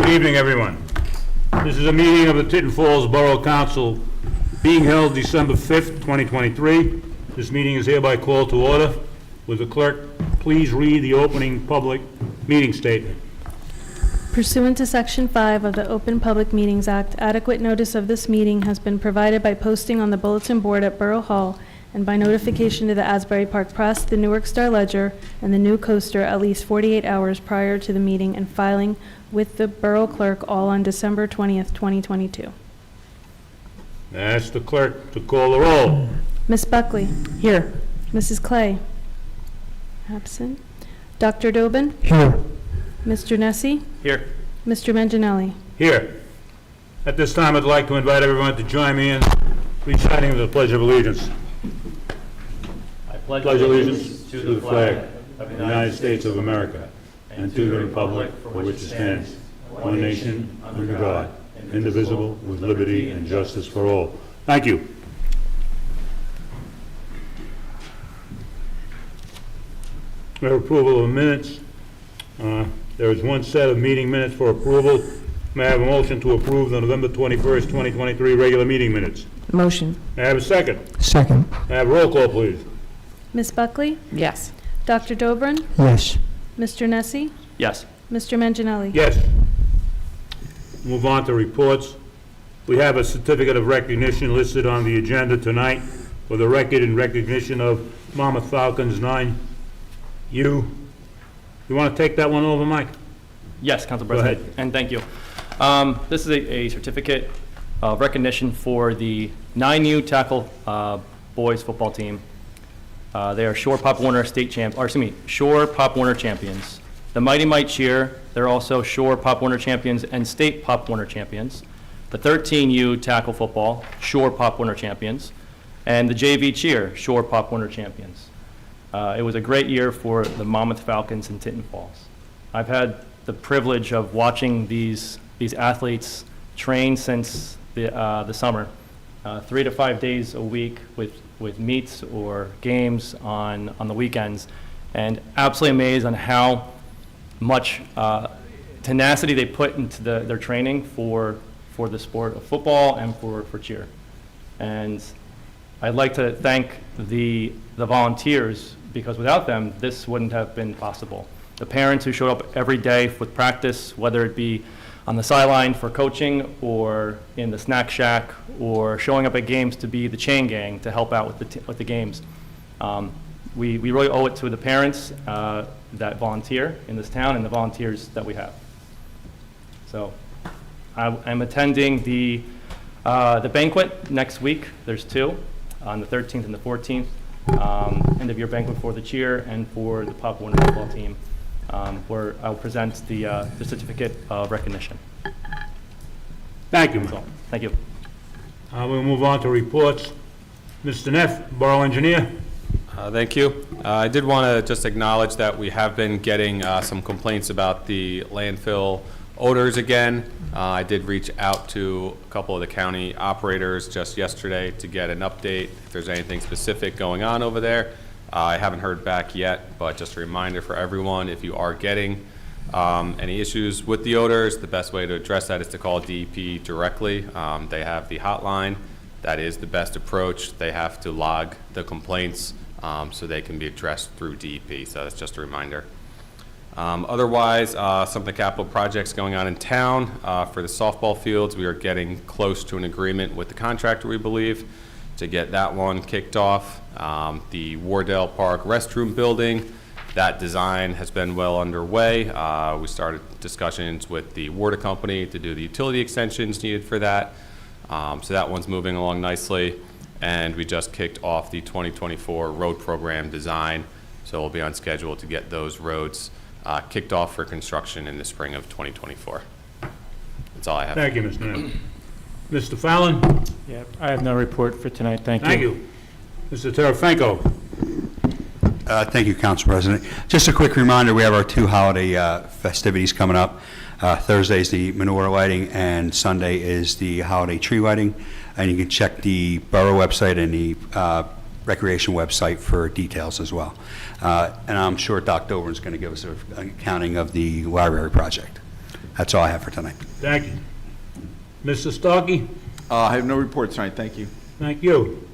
Good evening, everyone. This is a meeting of the Tinton Falls Borough Council being held December 5th, 2023. This meeting is hereby called to order. Will the clerk please read the opening public meeting statement? Pursuant to Section 5 of the Open Public Meetings Act, adequate notice of this meeting has been provided by posting on the bulletin board at Borough Hall and by notification to the Asbury Park Press, the Newark Star Ledger, and the New Coaster at least 48 hours prior to the meeting and filing with the Borough Clerk all on December 20th, 2022. Ask the clerk to call the roll. Ms. Buckley? Here. Mrs. Clay? Absent. Dr. Dobin? Here. Mr. Nessie? Here. Mr. Manginelli? Here. At this time, I'd like to invite everyone to join me in reciting the Pledge of Allegiance. I pledge allegiance to the flag of the United States of America and to the republic for which it stands, one nation, under God, indivisible, with liberty and justice for all. Thank you. We have approval of minutes. There is one set of meeting minutes for approval. May I have a motion to approve the November 21st, 2023 regular meeting minutes? Motion. May I have a second? Second. May I have a roll call, please? Ms. Buckley? Yes. Dr. Dobrin? Yes. Mr. Nessie? Yes. Mr. Manginelli? Yes. Move on to reports. We have a certificate of recognition listed on the agenda tonight for the record in recognition of Monmouth Falcons 9U. You want to take that one over, Mike? Yes, Council Go President. ahead. And thank you. This is a certificate of recognition for the 9U tackle boys football team. They are Shore Pop Warner Shore Pop Warner champions. The Mighty Might cheer, they're also Shore Pop Warner champions and State Pop Warner champions. The 13U tackle football, Shore Pop Warner champions. And the JV cheer, Shore Pop Warner champions. It was a great year for the Monmouth Falcons in Tinton Falls. I've had the privilege of watching these athletes train since the summer, 3 to 5 days a week with meets or games on the weekends, and absolutely amazed on how much tenacity they put into their training for the sport of football and for cheer. And I'd like to thank the volunteers, because without them, this wouldn't have been possible. The parents who showed up every day with practice, whether it be on the sideline for coaching or in the snack shack or showing up at games to be the chain gang to help out with the games. We really owe it to the parents that volunteer in this town and the volunteers that we have. So I'm attending the banquet next week. There's 2 on the 13th and the 14th. End of year banquet for the cheer and for the Pop Warner football team, where I'll present the certificate of recognition. Thank you, So, Mike. thank you. We'll move on to reports. Mr. Neff, Borough Engineer. Thank you. I did want to just acknowledge that we have been getting some complaints about the landfill odors again. I did reach out to a couple of the county operators just yesterday to get an update if there's anything specific going on over there. I haven't heard back yet, but just a reminder for everyone, if you are getting any issues with the odors, the best way to address that is to call DEP directly. They have the hotline. That is the best approach. They have to log the complaints so they can be addressed through DEP, so that's just a reminder. Otherwise, some of the capital projects going on in town for the softball fields, we are getting close to an agreement with the contractor, we believe, to get that one kicked off. The Wardell Park restroom building, that design has been well underway. We started discussions with the water company to do the utility extensions needed for that. So that one's moving along nicely. And we just kicked off the 2024 road program design. So we'll be on schedule to get those roads kicked off for construction in the spring of 2024. That's all I have. Thank you, Mr. Neff. Mr. Fallon? Yeah, I have no report for tonight. Thank you. Thank you. Mr. Terafenko? Thank you, Council President. Just a quick reminder, we have our 2 holiday festivities coming up. Thursday is the menorah lighting, and Sunday is the holiday tree lighting. And you can check the borough website and the recreation website for details as well. And I'm sure Dr. Dobrin is going to give us an accounting of the library project. That's all I have for tonight. Thank you. Mr. Starkey? I have no report tonight, thank you. Thank you.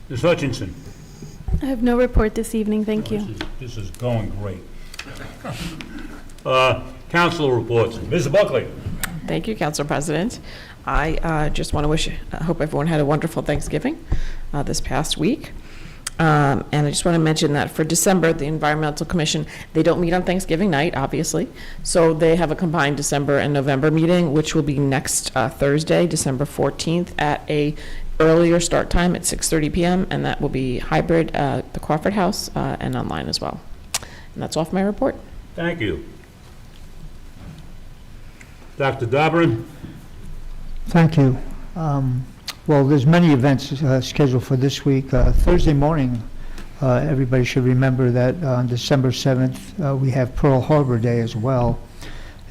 Ms. Hutchinson? I have no report this evening, thank you. This is going great. Council reports. Ms. Buckley? Thank you, Council President. I just want to I hope everyone had a wonderful Thanksgiving this past week. And I just want to mention that for December, the Environmental Commission, they don't meet on Thanksgiving night, obviously. So they have a combined December and November meeting, which will be next Thursday, December 14th, at a earlier start time at 6:30 p.m. And that will be hybrid at the Crawford House and online as well. And that's all for my report. Thank you. Dr. Dobrin? Thank you. Well, there's many events scheduled for this week. Thursday morning, everybody should remember that on December 7th, we have Pearl Harbor Day as well.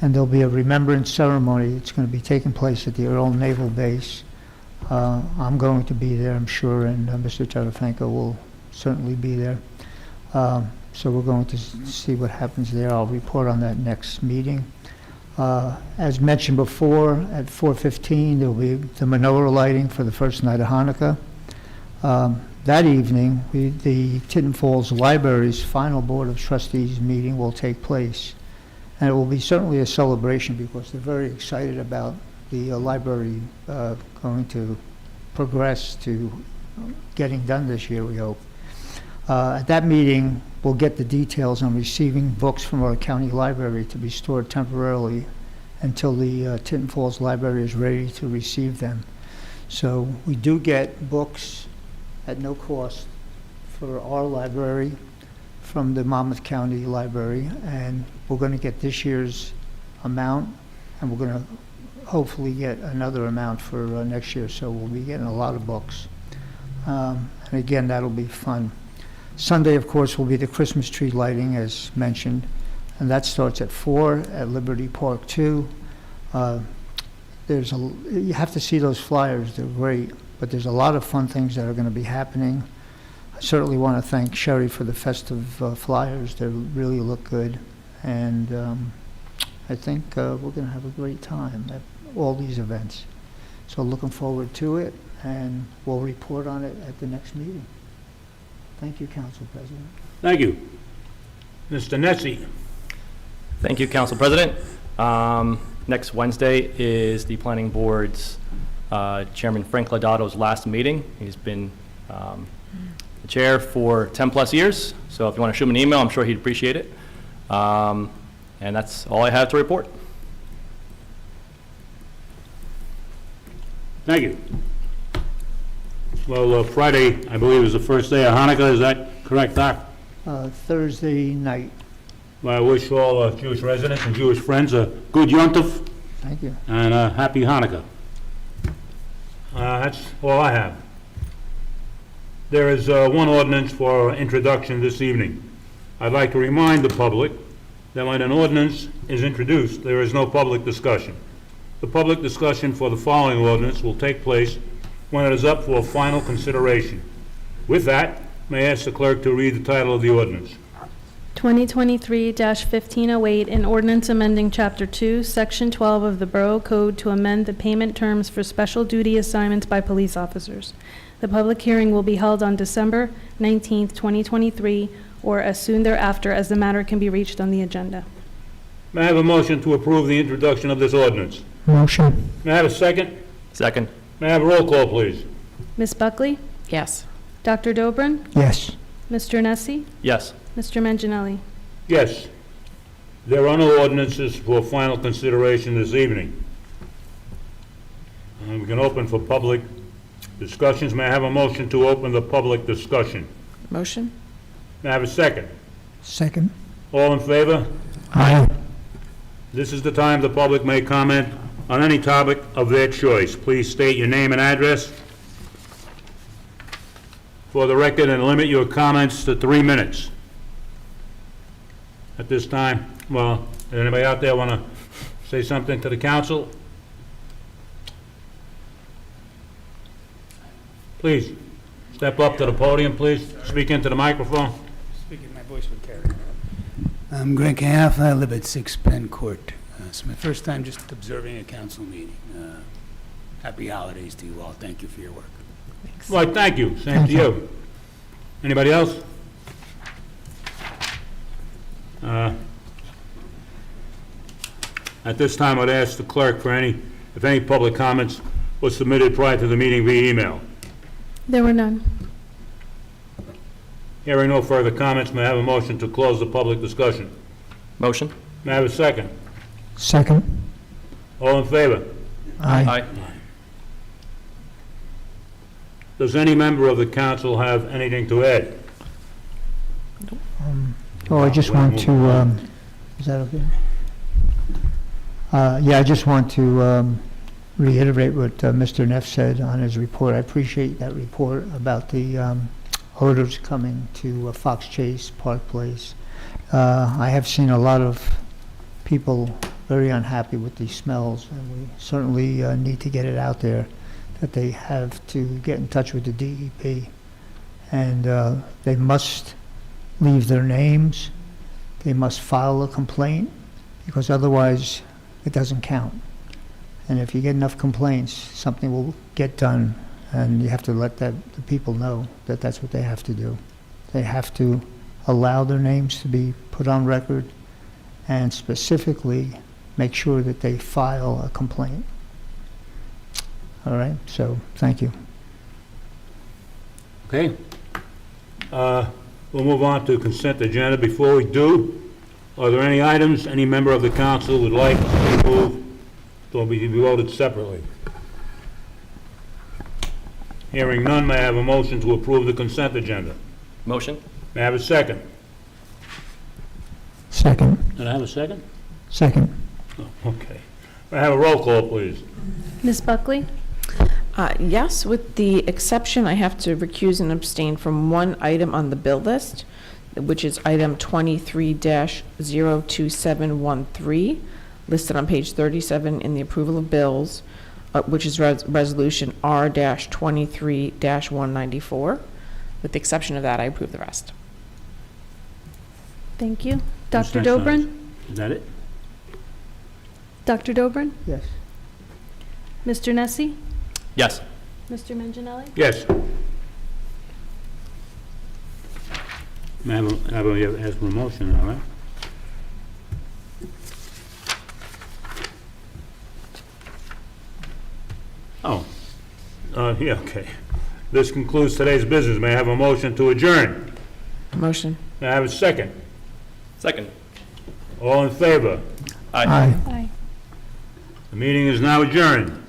And there'll be a remembrance ceremony. It's going to be taking place at the Earl Naval Base. I'm going to be there, I'm sure, and Mr. Terafenko will certainly be there. So we're going to see what happens there. I'll report on that next meeting. As mentioned before, at 4:15, there will be the menorah lighting for the first night of Hanukkah. That evening, the Tinton Falls Library's final Board of Trustees meeting will take place. And it will be certainly a celebration because they're very excited about the library going to progress to getting done this year, we hope. At that meeting, we'll get the details on receiving books from our county library to be stored temporarily until the Tinton Falls Library is ready to receive them. So we do get books at no cost for our library from the Monmouth County Library, and we're going to get this year's amount, and we're going to hopefully get another amount for next year, so we'll be getting a lot of books. And again, that'll be fun. Sunday, of course, will be the Christmas tree lighting, as mentioned, and that starts at 4 at Liberty Park 2. You have to see those flyers, they're great, but there's a lot of fun things that are going to be happening. I certainly want to thank Sherry for the festive flyers. They really look good, and I think we're going to have a great time at all these events. So looking forward to it, and we'll report on it at the next meeting. Thank you, Council President. Thank you. Mr. Nessie? Thank you, Council President. Next Wednesday is the Planning Board's Chairman Frank Laudato's last meeting. He's been the chair for 10-plus years, so if you want to shoot him an email, I'm sure he'd appreciate it. And that's all I have to report. Thank you. Well, Friday, I believe, is the first day of Hanukkah. Is that correct, Doc? Thursday night. Well, I wish all Jewish residents and Jewish friends a good Yom Tov Thank you. and a happy Hanukkah. That's all I have. There is one ordinance for introduction this evening. I'd like to remind the public that when an ordinance is introduced, there is no public discussion. The public discussion for the following ordinance will take place when it is up for final consideration. With that, may I ask the clerk to read the title of the ordinance? 2023-1508, an ordinance amending Chapter 2, Section 12 of the Borough Code to amend the payment terms for special duty assignments by police officers. The public hearing will be held on December 19th, 2023, or as soon thereafter as the matter can be reached on the agenda. May I have a motion to approve the introduction of this ordinance? Motion. May I have a second? Second. May I have a roll call, please? Ms. Buckley? Yes. Dr. Dobrin? Yes. Mr. Nessie? Yes. Mr. Manginelli? Yes. There are no ordinances for final consideration this evening. We can open for public discussions. May I have a motion to open the public discussion? Motion? May I have a second? Second. All in favor? Aye. This is the time the public may comment on any topic of their choice. Please state your name and address for the record and limit your comments to 3 minutes. At this time, well, does anybody out there want to say something to the council? Please, step up to the podium, please. Speak into the microphone. Speaking, my voice would carry. I'm Greg Caff. I live at 6 Penn Court. It's my first time just observing a council meeting. Happy holidays to you all. Thank you for your work. Well, thank you. Same Thank to you. Anybody else? At this time, I'd ask the clerk for if any public comments were submitted prior to the meeting via email. There were none. Hearing no further comments, may I have a motion to close the public discussion? Motion? May I have a second? Second. All in favor? Aye. Does any member of the council have anything to add? Oh, I just want to, is that okay? Yeah, I just want to reiterate what Mr. Neff said on his report. I appreciate that report about the odors coming to Fox Chase Park Place. I have seen a lot of people very unhappy with these smells, and we certainly need to get it out there that they have to get in touch with the DEP, and they must leave their names, they must file a complaint, because otherwise it doesn't count. And if you get enough complaints, something will get done, and you have to let the people know that that's what they have to do. They have to allow their names to be put on record and specifically make sure that they file a complaint. All right, so thank you. Okay. We'll move on to consent agenda. Before we do, are there any items any member of the council would like to move to be voted separately? Hearing none, may I have a motion to approve the consent agenda? Motion? May I have a second? Second. Did I have a second? Second. Oh, okay. May I have a roll call, please? Ms. Buckley? Yes, with the exception, I have to recuse and abstain from one item on the bill list, which is item 23-02713, listed on page 37 in the approval of bills, which is resolution R-23-194. With the exception of that, I approve the rest. Thank you. What's Dr. next on Dobrin? Is that it? Dr. Dobrin? Yes. Mr. Nessie? Yes. Mr. Manginelli? Yes. May I ask for a motion, all right? Oh, yeah, okay. This concludes today's business. May I have a motion to adjourn? Motion. May I have a second? Second. All in favor? Aye. Aye. The meeting is now adjourned.